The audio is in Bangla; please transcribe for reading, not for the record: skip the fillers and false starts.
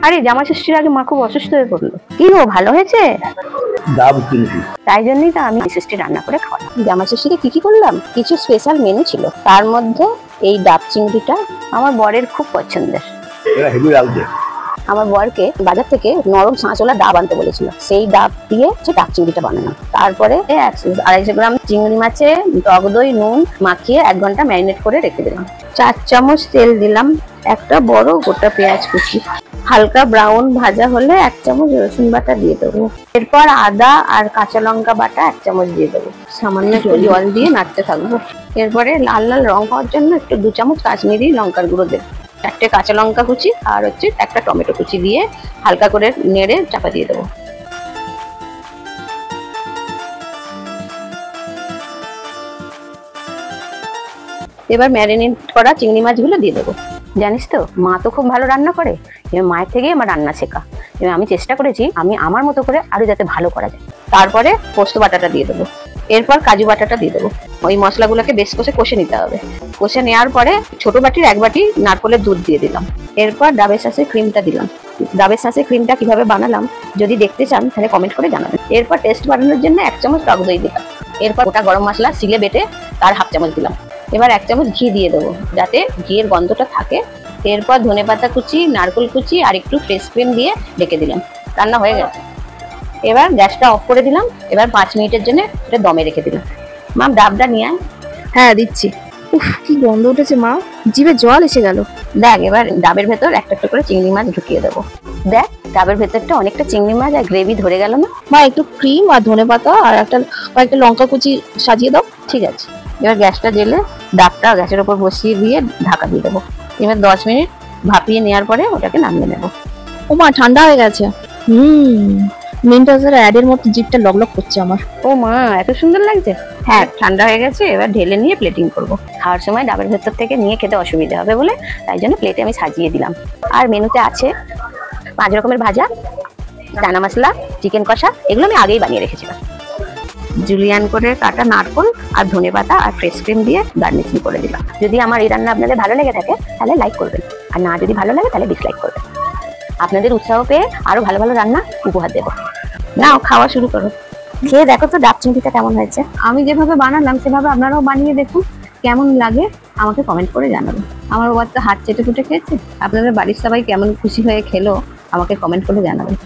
আরে জামাই ষষ্ঠীর আগে মা খুব অসুস্থ হয়ে পড়লো। কি গো, ভালো হয়েছে? তাই জন্যই তো আমি ষষ্ঠী রান্না করে খাওয়ালাম। জামাই ষষ্ঠীতে কি করলাম, কিছু স্পেশাল মেনু ছিল, তার মধ্যে এই ডাব চিংড়িটা আমার বরের খুব পছন্দের। আমার বরকে বাজার থেকে নরম ছাঁচওয়ালা ডাব আনতে বলেছিল, সেই ডাব দিয়ে ডাব চিংড়িটা বানানো। তারপরে 250 গ্রাম চিংড়ি মাছে টক দই নুন মাখিয়ে 1 ঘন্টা ম্যারিনেট করে রেখে দিলাম। 4 চামচ তেল দিলাম, একটা বড় গোটা পেঁয়াজ কুচি, হালকা ব্রাউন ভাজা হলে 1 চামচ রসুন বাটা দিয়ে দেবো। এরপর আদা আর কাঁচা লঙ্কা বাটা 1 চামচ দিয়ে দেবো। সামান্য জল দিয়ে নাড়তে থাকবো। এরপরে লাল লাল রং হওয়ার জন্য একটু 2 চামচ কাশ্মীরি লঙ্কার গুঁড়ো দেবো, 4টে কাঁচা লঙ্কা কুচি আর একটা টমেটো কুচি দিয়ে হালকা করে নেড়ে চাপা দিয়ে দেবো। এবার ম্যারিনেট করা চিংড়ি মাছগুলো দিয়ে দেবো। জানিস তো, মা তো খুব ভালো রান্না করে, এবার মায়ের থেকেই আমার রান্না শেখা। এবার আমি চেষ্টা করেছি আমি আমার মতো করে আরো যাতে ভালো করা যায়। তারপরে পোস্ত বাটাটা দিয়ে দেবো, এরপর কাজু বাটাটা দিয়ে দেবো। ওই মশলাগুলোকে বেশ কষে নিতে হবে। কষে নেওয়ার পরে ছোট বাটির 1 বাটি নারকেলের দুধ দিয়ে দিলাম। এরপর ডাবের শাঁসের ক্রিমটা দিলাম। ডাবের শাঁসের ক্রিমটা কিভাবে বানালাম যদি দেখতে চান তাহলে কমেন্ট করে জানাবেন। এরপর টেস্ট বাড়ানোর জন্য 1 চামচ টক দই দিলাম। এরপর গোটা গরম মশলা সিলে বেটে তার 1/2 চামচ দিলাম। এবার 1 চামচ ঘি দিয়ে দেবো যাতে ঘিয়ের গন্ধটা থাকে। এরপর ধনেপাতা কুচি, নারকেল কুচি আর একটু ফ্রেশ ক্রিম দিয়ে ঢেকে দিলাম। রান্না হয়ে গেছে। এবার গ্যাসটা অফ করে দিলাম। এবার 5 মিনিটের জন্য এটা দমে রেখে দিলাম। মা ডাবটা নিয়ে আয়। হ্যাঁ দিচ্ছি। উফ, কি গন্ধ উঠেছে মা, জিভে জল এসে গেল। দেখ, এবার ডাবের ভেতর একটা করে চিংড়ি মাছ ঢুকিয়ে দেবো। দেখ, ডাবের ভেতরটা অনেকটা চিংড়ি মাছ আর গ্রেভি ধরে গেল না? মা একটু ক্রিম আর ধনেপাতা আর কয়েকটা লঙ্কা কুচি সাজিয়ে দাও। ঠিক আছে। এবার গ্যাসটা জ্বেলে ডাবটা গ্যাসের ওপর বসিয়ে দিয়ে ঢাকা দিয়ে দেবো। এবার 10 মিনিট ভাপিয়ে নেওয়ার পরে ওটাকে নামিয়ে নেবো। ও মা, ঠান্ডা হয়ে গেছে। মিন্টাসের অ্যাডের মতো জিভটা লগলগ করছে আমার। ও মা, এত সুন্দর লাগছে। হ্যাঁ, ঠান্ডা হয়ে গেছে। এবার ঢেলে নিয়ে প্লেটিং করবো। খাওয়ার সময় ডাবের ভেতর থেকে নিয়ে খেতে অসুবিধা হবে বলে তাই জন্য প্লেটে আমি সাজিয়ে দিলাম। আর মেনুতে আছে 5 রকমের ভাজা, চানা মশলা, চিকেন কষা, এগুলো আমি আগেই বানিয়ে রেখেছিলাম। জুলিয়ান করে কাটা নারকেল আর ধনেপাতা আর ফ্রেশ ক্রিম দিয়ে গার্নিশিং করে দিলাম। যদি আমার এই রান্না আপনাদের ভালো লেগে থাকে তাহলে লাইক করবেন, আর না যদি ভালো লাগে তাহলে ডিসলাইক করবেন। আপনাদের উৎসাহ পেয়ে আরো ভালো ভালো রান্না উপহার দেবো। নাও, খাওয়া শুরু করো। খেয়ে দেখো তো ডাব চিংড়িটা কেমন হয়েছে। আমি যেভাবে বানালাম সেভাবে আপনারাও বানিয়ে দেখুন, কেমন লাগে আমাকে কমেন্ট করে জানাবেন। আমার বাবা তো হাত চেটে ফুটে খেয়েছে। আপনাদের বাড়ির সবাই কেমন খুশি হয়ে খেলো আমাকে কমেন্ট করে জানাবেন।